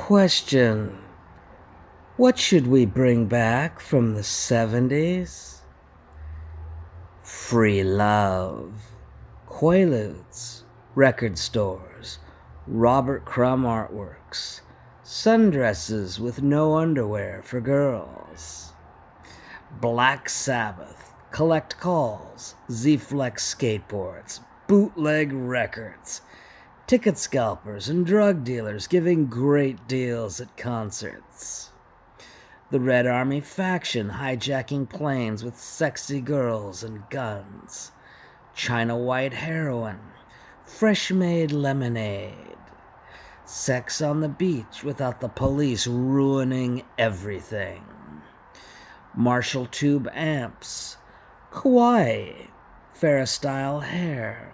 Question: what should we bring back from the 70s? Free love, quaaludes, record stores, Robert Crumb artworks, sundresses with no underwear for girls, Black Sabbath, collect calls, Z-Flex skateboards, bootleg records, ticket scalpers and drug dealers giving great deals at concerts. The Red Army faction hijacking planes with sexy girls and guns. China white heroin. Fresh-made lemonade. Sex on the beach without the police ruining everything. Marshall tube amps. Kawaii. Ferris-style hair.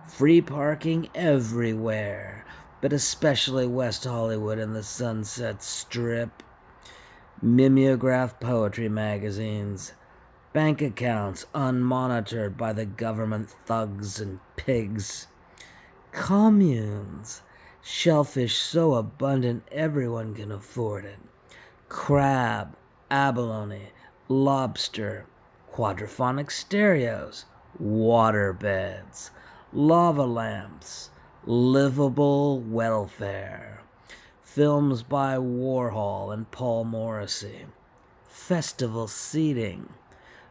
Free parking everywhere, but especially West Hollywood and the Sunset Strip. Mimeograph poetry magazines. Bank accounts unmonitored by the government thugs and pigs. Communes. Shellfish so abundant everyone can afford it. Crab, abalone, lobster, quadraphonic stereos, water beds, lava lamps, livable welfare. Films by Warhol and Paul Morrissey. Festival seating.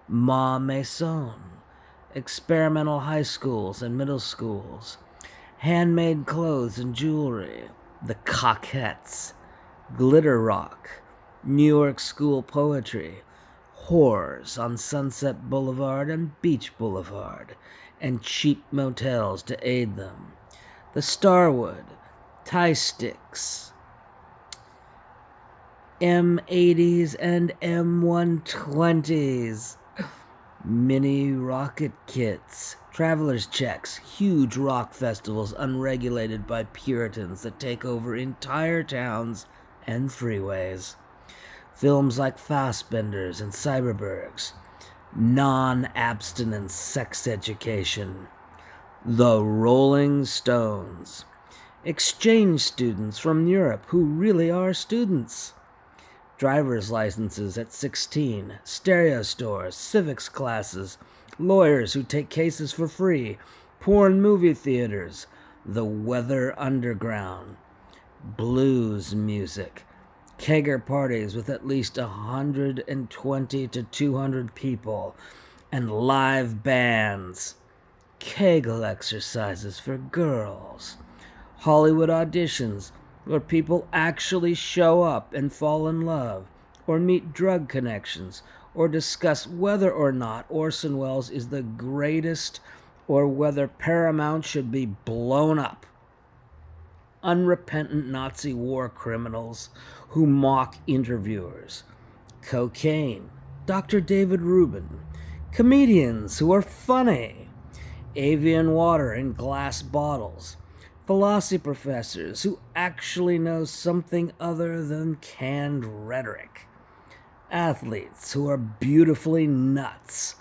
Ma Maison. Experimental high schools and middle schools. Handmade clothes and jewelry. The Coquettes. Glitter rock. New York school poetry. Whores on Sunset Boulevard and Beach Boulevard, and cheap motels to aid them. The Starwood. Tie sticks. M80s and M120s. Mini rocket kits. Traveler's checks. Huge rock festivals unregulated by Puritans that take over entire towns and freeways. Films like Fassbenders and Cyberbergs. Non-abstinence sex education. The Rolling Stones. Exchange students from Europe who really are students. Driver's licenses at 16, stereo stores, civics classes, lawyers who take cases for free, porn movie theaters, the Weather Underground, blues music, kegger parties with at least 120 to 200 people, and live bands, Kegel exercises for girls, Hollywood auditions, where people actually show up and fall in love, or meet drug connections, or discuss whether or not Orson Welles is the greatest, or whether Paramount should be blown up. Unrepentant Nazi war criminals who mock interviewers. Cocaine. Dr. David Rubin. Comedians who are funny. Avian water in glass bottles. Philosophy professors who actually know something other than canned rhetoric. Athletes who are beautifully nuts.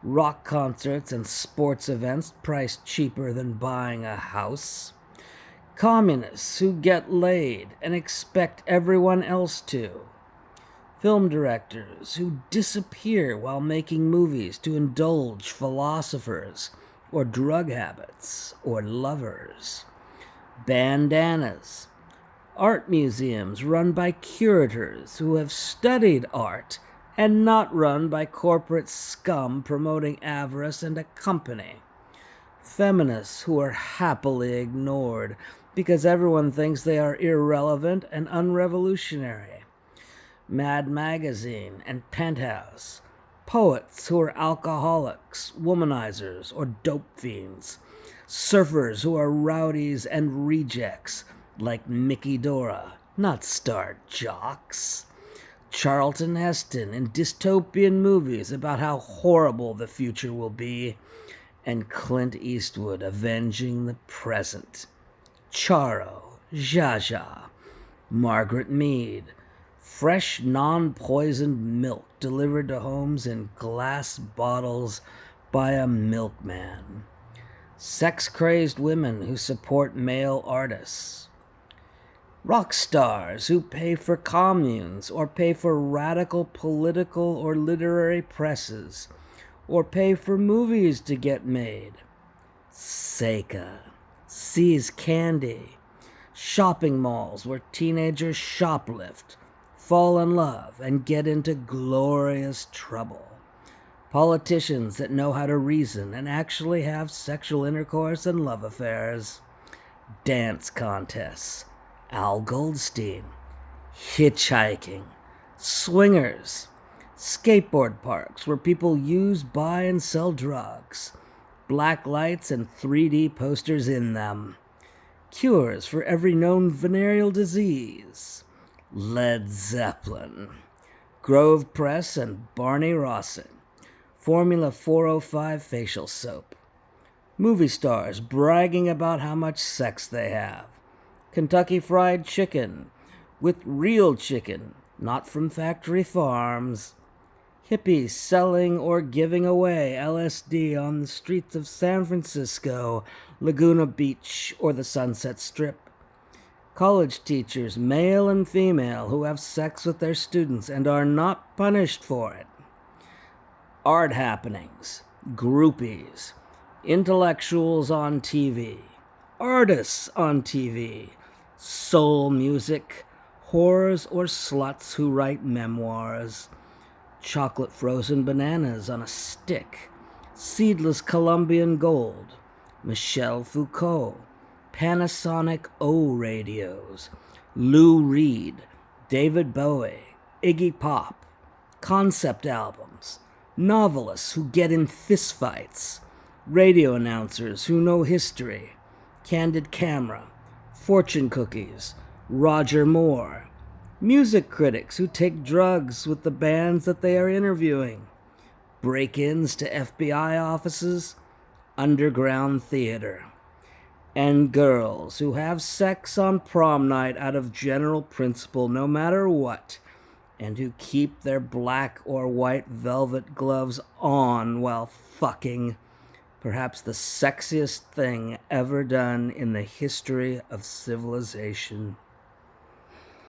Rock concerts and sports events priced cheaper than buying a house. Communists who get laid and expect everyone else to. Film directors who disappear while making movies to indulge philosophers or drug habits or lovers. Bandanas. Art museums run by curators who have studied art and not run by corporate scum promoting avarice and a company. Feminists who are happily ignored because everyone thinks they are irrelevant and unrevolutionary. Mad Magazine and Penthouse. Poets who are alcoholics, womanizers, or dope fiends. Surfers who are rowdies and rejects, like Mickey Dora, not star jocks. Charlton Heston in dystopian movies about how horrible the future will be, and Clint Eastwood avenging the present. Charo, Zsa Zsa, Margaret Mead, fresh non-poisoned milk delivered to homes in glass bottles by a milkman. Sex-crazed women who support male artists. Rock stars who pay for communes or pay for radical political or literary presses or pay for movies to get made. Seika seize candy. Shopping malls where teenagers shoplift, fall in love, and get into glorious trouble. Politicians that know how to reason and actually have sexual intercourse and love affairs. Dance contests. Al Goldstein. Hitchhiking. Swingers. Skateboard parks where people use, buy, and sell drugs. Black lights and 3D posters in them. Cures for every known venereal disease. Led Zeppelin. Grove Press and Barney Rawson. Formula 405 facial soap. Movie stars bragging about how much sex they have. Kentucky Fried Chicken with real chicken, not from factory farms. Hippies selling or giving away LSD on the streets of San Francisco, Laguna Beach, or the Sunset Strip. College teachers, male and female, who have sex with their students and are not punished for it. Art happenings, groupies, intellectuals on TV, artists on TV, soul music, whores or sluts who write memoirs, chocolate frozen bananas on a stick, seedless Colombian gold, Michel Foucault, Panasonic O radios, Lou Reed, David Bowie, Iggy Pop, concept albums, novelists who get in fistfights, radio announcers who know history, candid camera, fortune cookies, Roger Moore, music critics who take drugs with the bands that they are interviewing, break-ins to FBI offices, underground theater, and girls who have sex on prom night out of general principle no matter what, and who keep their black or white velvet gloves on while fucking, perhaps the sexiest thing ever done in the history of civilization.